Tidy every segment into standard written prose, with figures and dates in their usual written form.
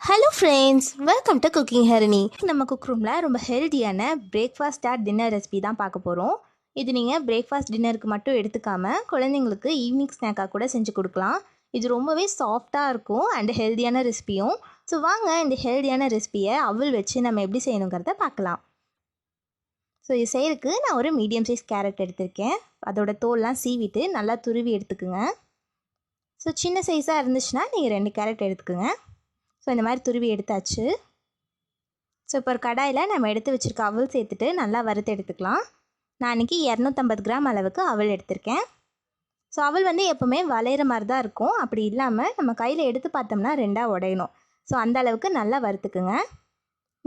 Hello friends, welcome to cooking Harini. நம்ம cook ரூமில் ரொம்ப ஹெல்த்தியான பிரேக்ஃபாஸ்ட் டின்னர் ரெசிபி தான் பார்க்க போகிறோம். இது நீங்கள் பிரேக்ஃபாஸ்ட் டின்னருக்கு மட்டும் எடுத்துக்காமல் குழந்தைங்களுக்கு ஈவினிங் ஸ்நாக்காக கூட செஞ்சு கொடுக்கலாம். இது ரொம்பவே சாஃப்டாக இருக்கும் அண்ட் ஹெல்த்தியான ரெசிபியும். ஸோ வாங்க இந்த ஹெல்த்தியான ரெசிபியை அவல் வச்சு நம்ம எப்படி செய்யணுங்கிறத பார்க்கலாம். ஸோ இது செய்யறதுக்கு நான் ஒரு மீடியம் சைஸ் கேரட் எடுத்திருக்கேன். அதோட தோல்லாம் சீவிட்டு நல்லா துருவி எடுத்துக்குங்க. ஸோ சின்ன சைஸாக இருந்துச்சுன்னா நீங்கள் 2 கேரட் எடுத்துக்குங்க. ஸோ இந்த மாதிரி துருவி எடுத்தாச்சு. ஸோ இப்போ ஒரு கடாயில் நம்ம எடுத்து வச்சுருக்க அவல் சேர்த்துட்டு நல்லா வறுத்து எடுத்துக்கலாம். நான் இன்றைக்கி 250 கிராம் அளவுக்கு அவல் எடுத்திருக்கேன். ஸோ அவல் எப்போவுமே வளையிற மாதிரி தான் இருக்கும். அப்படி இல்லாமல் நம்ம கையில் எடுத்து பார்த்தோம்னா 2ஆக உடையணும். ஸோ அந்த அளவுக்கு நல்லா வறுத்துக்குங்க.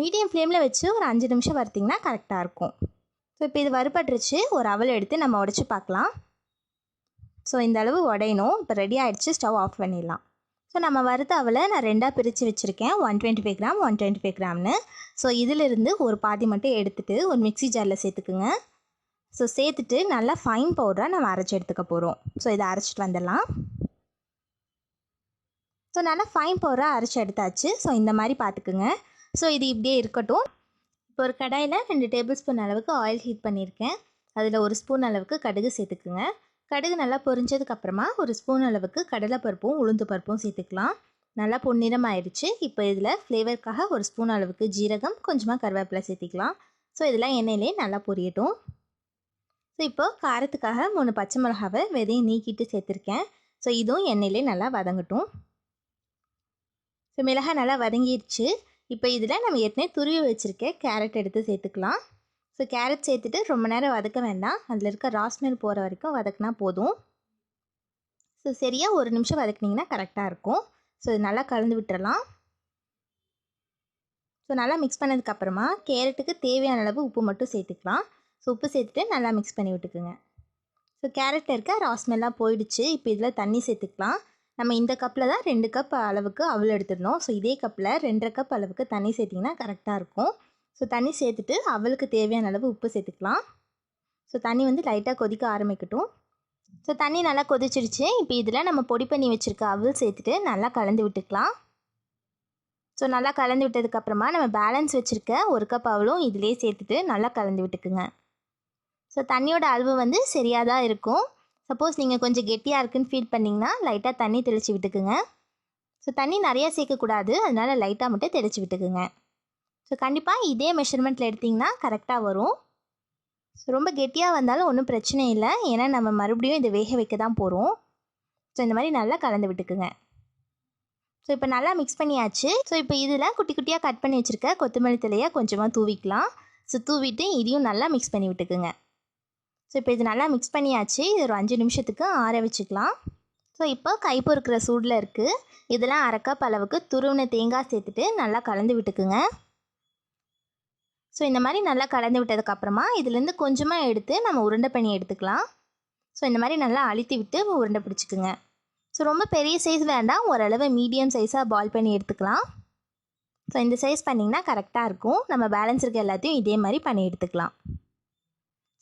மீடியம் ஃப்ளேமில் வச்சு ஒரு 5 நிமிஷம் வறுத்திங்கன்னா கரெக்டாக இருக்கும். ஸோ இப்போ இது வறுபட்டுருச்சு. ஒரு அவல் எடுத்து நம்ம உடைச்சி பார்க்கலாம். ஸோ இந்த அளவு உடையணும். இப்போ ரெடி ஆகிடுச்சு. ஸ்டவ் ஆஃப் பண்ணிடலாம். ஸோ நம்ம வறுத்த அவலை நான் 2ஆக பிரித்து வச்சுருக்கேன். 125 கிராம் 125 கிராம்னு. ஸோ இதிலிருந்து ஒரு பாதி மட்டும் எடுத்துகிட்டு ஒரு மிக்ஸி ஜாரில் சேர்த்துக்குங்க. ஸோ சேர்த்துட்டு நல்லா ஃபைன் பவுடராக நம்ம அரைச்சி எடுத்துக்க போகிறோம். ஸோ இதை அரைச்சிட்டு வந்துடலாம். ஸோ நல்லா ஃபைன் பவுடராக அரைச்சி எடுத்தாச்சு. ஸோ இந்த மாதிரி பார்த்துக்குங்க. ஸோ இது இப்படியே இருக்கட்டும். இப்போ ஒரு கடாயில் 2 டேபிள் ஸ்பூன் அளவுக்கு ஆயில் ஹீட் பண்ணியிருக்கேன். அதில் 1 ஸ்பூன் அளவுக்கு கடுகு சேர்த்துக்குங்க. கடுகு நல்லா பொரிஞ்சதுக்கப்புறமா 1 ஸ்பூன் அளவுக்கு கடலைப்பருப்பும் உளுந்து பருப்பும் சேர்த்துக்கலாம். நல்லா பொன்னிறம் ஆயிடுச்சு. இப்போ இதில் ஃப்ளேவருக்காக 1 ஸ்பூன் அளவுக்கு ஜீரகம், கொஞ்சமாக கருவேப்பிலை சேர்த்திக்கலாம். ஸோ இதெல்லாம் எண்ணெயிலே நல்லா பொரியட்டும். ஸோ இப்போ காரத்துக்காக 3 பச்சை மிளகாவை விதையை நீக்கிட்டு சேர்த்துருக்கேன். ஸோ இதுவும் எண்ணெயிலே நல்லா வதங்கட்டும். ஸோ மிளகாய் நல்லா வதங்கிடுச்சு. இப்போ இதில் நம்ம ஏற்கனவே துருவி வச்சுருக்க கேரட் எடுத்து சேர்த்துக்கலாம். ஸோ கேரட் சேர்த்துட்டு ரொம்ப நேரம் வதக்க வேண்டாம். அதில் இருக்க ரா ஸ்மெல் போகிற வரைக்கும் வதக்கினா போதும். ஸோ சரியாக 1 நிமிஷம் வதக்குனிங்கன்னா கரெக்டாக இருக்கும். ஸோ இது நல்லா கலந்து விட்டுறலாம். ஸோ நல்லா மிக்ஸ் பண்ணதுக்கப்புறமா கேரட்டுக்கு தேவையான அளவு உப்பு மட்டும் சேர்த்துக்கலாம். ஸோ உப்பு சேர்த்துட்டு நல்லா மிக்ஸ் பண்ணி விட்டுக்குங்க. ஸோ கேரட்டில் இருக்க ரா ஸ்மெல்லாம் போயிடுச்சு. இப்போ இதில் தண்ணி சேர்த்துக்கலாம். நம்ம இந்த கப்பில் தான் 2 கப் அளவுக்கு அவல் எடுத்துடணும். ஸோ இதே கப்பில் 2.5 கப் அளவுக்கு தண்ணி சேர்த்திங்கன்னா கரெக்டாக இருக்கும். ஸோ தண்ணி சேர்த்துட்டு அவலுக்கு தேவையான அளவு உப்பு சேர்த்துக்கலாம். ஸோ தண்ணி லைட்டாக கொதிக்க ஆரம்பிக்கட்டும். ஸோ தண்ணி நல்லா கொதிச்சிருச்சு. இப்போ இதில் நம்ம பொடி பண்ணி வச்சுருக்க அவல் சேர்த்துட்டு நல்லா கலந்து விட்டுக்கலாம். ஸோ நல்லா கலந்து விட்டதுக்கப்புறமா நம்ம பேலன்ஸ் வச்சுருக்க 1 கப் அவலும் இதிலே சேர்த்துட்டு நல்லா கலந்து விட்டுக்குங்க. ஸோ தண்ணியோட அளவு சரியாக தான் இருக்கும். சப்போஸ் நீங்கள் கொஞ்சம் கெட்டியாக இருக்குன்னு ஃபீல் பண்ணிங்கன்னா லைட்டாக தண்ணி தெளித்து விட்டுக்குங்க. ஸோ தண்ணி நிறையா சேர்க்கக்கூடாது. அதனால் லைட்டாக மட்டும் தெளித்து விட்டுக்குங்க. ஸோ கண்டிப்பாக இதே மெஷர்மெண்ட்டில் எடுத்திங்கன்னா கரெக்டாக வரும். ஸோ ரொம்ப கெட்டியாக வந்தாலும் ஒன்றும் பிரச்சனை இல்லை. ஏன்னா நம்ம மறுபடியும் இதை வேக வைக்க தான் போகிறோம். ஸோ இந்த மாதிரி நல்லா கலந்து விட்டுக்குங்க. ஸோ இப்போ நல்லா மிக்ஸ் பண்ணியாச்சு. ஸோ இப்போ இதில் குட்டி குட்டியாக கட் பண்ணி வச்சுருக்க கொத்தமல்லி தலையை கொஞ்சமாக தூவிக்கலாம். ஸோ தூவிட்டு இதையும் நல்லா மிக்ஸ் பண்ணி விட்டுக்குங்க. ஸோ இப்போ இது நல்லா மிக்ஸ் பண்ணியாச்சு. இது ஒரு 5 நிமிஷத்துக்கு ஆற வச்சுக்கலாம். ஸோ இப்போ கை பொறுக்கிற சூடில் இருக்குது. இதெல்லாம் 1/2 கப் அளவுக்கு துருவின தேங்காய் சேர்த்துட்டு நல்லா கலந்து விட்டுக்குங்க. ஸோ இந்த மாதிரி நல்லா கலந்து விட்டதுக்கப்புறமா இதுலேருந்து கொஞ்சமாக எடுத்து நம்ம உருண்டை பண்ணி எடுத்துக்கலாம். ஸோ இந்த மாதிரி நல்லா அழுத்தி விட்டு உருண்டை பிடிச்சிக்குங்க. ஸோ ரொம்ப பெரிய சைஸ் வேண்டாம். ஓரளவு மீடியம் சைஸாக பால் பண்ணி எடுத்துக்கலாம். ஸோ இந்த சைஸ் பண்ணிங்கன்னா கரெக்டாக இருக்கும். நம்ம பேலன்ஸ் இருக்க எல்லாத்தையும் இதே மாதிரி பண்ணி எடுத்துக்கலாம்.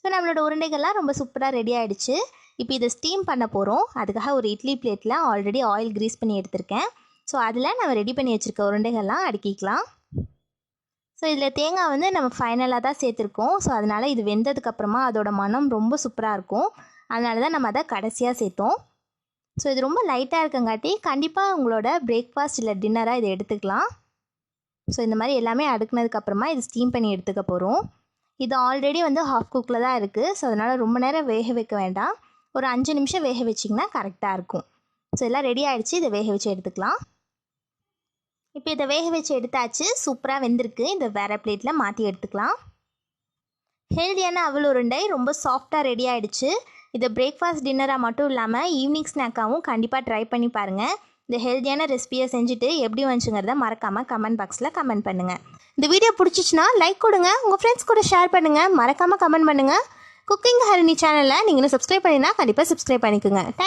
ஸோ நம்மளோட உருண்டைகள்லாம் ரொம்ப சூப்பராக ரெடி ஆகிடுச்சு. இப்போ இதை ஸ்டீம் பண்ண போகிறோம். அதுக்காக ஒரு இட்லி பிளேட்டில் ஆல்ரெடி ஆயில் க்ரீஸ் பண்ணி எடுத்திருக்கேன். ஸோ அதில் நம்ம ரெடி பண்ணி வச்சுருக்க உருண்டைகள்லாம் அடுக்கிக்கலாம். ஸோ இதில் தேங்காய் நம்ம ஃபைனலாக தான் சேர்த்துருக்கோம். ஸோ அதனால் இது வெந்ததுக்கப்புறமா அதோட மனம் ரொம்ப சூப்பராக இருக்கும். அதனால தான் நம்ம அதை கடைசியாக சேர்த்தோம். ஸோ இது ரொம்ப லைட்டாக இருக்கங்காட்டி கண்டிப்பாக உங்களோட பிரேக்ஃபாஸ்ட் இல்லை டின்னராக இதை எடுத்துக்கலாம். ஸோ இந்த மாதிரி எல்லாமே அடுக்குனதுக்கப்புறமா இது ஸ்டீம் பண்ணி எடுத்துக்க போகிறோம். இது ஆல்ரெடி ஹாஃப் குக்கில் தான் இருக்குது. ஸோ அதனால் ரொம்ப நேரம் வேக வைக்க வேண்டாம். ஒரு 5 நிமிஷம் வேக வச்சிங்கன்னா கரெக்டாக இருக்கும். ஸோ எல்லாம் ரெடி ஆகிடுச்சு. இதை வேக வச்சு எடுத்துக்கலாம். இப்போ இதை வேக வச்சு எடுத்தாச்சு. சூப்பராக வெந்திருக்கு. இதை வேறு பிளேட்டில் மாற்றி எடுத்துக்கலாம். ஹெல்தியான அவல் உருண்டை ரொம்ப சாஃப்டாக ரெடி ஆகிடுச்சு. இதை பிரேக்ஃபாஸ்ட் டின்னராக மட்டும் இல்லாமல் ஈவினிங் ஸ்நாக்காகவும் கண்டிப்பாக ட்ரை பண்ணி பாருங்கள். இந்த ஹெல்தியான ரெசிபியை செஞ்சுட்டு எப்படி வந்துச்சுங்கிறத மறக்காமல் கமெண்ட் பாக்ஸில் கமெண்ட் பண்ணுங்கள். இந்த வீடியோ பிடிச்சிச்சின்னா லைக் கொடுங்க. உங்கள் ஃப்ரெண்ட்ஸ் கூட ஷேர் பண்ணுங்கள். மறக்காமல் கமெண்ட் பண்ணுங்கள். குக்கிங் ஹரிணி சேனலை நீங்கள் சப்ஸ்கிரைப் பண்ணினா கண்டிப்பாக சப்ஸ்கிரைப் பண்ணிக்கோங்க.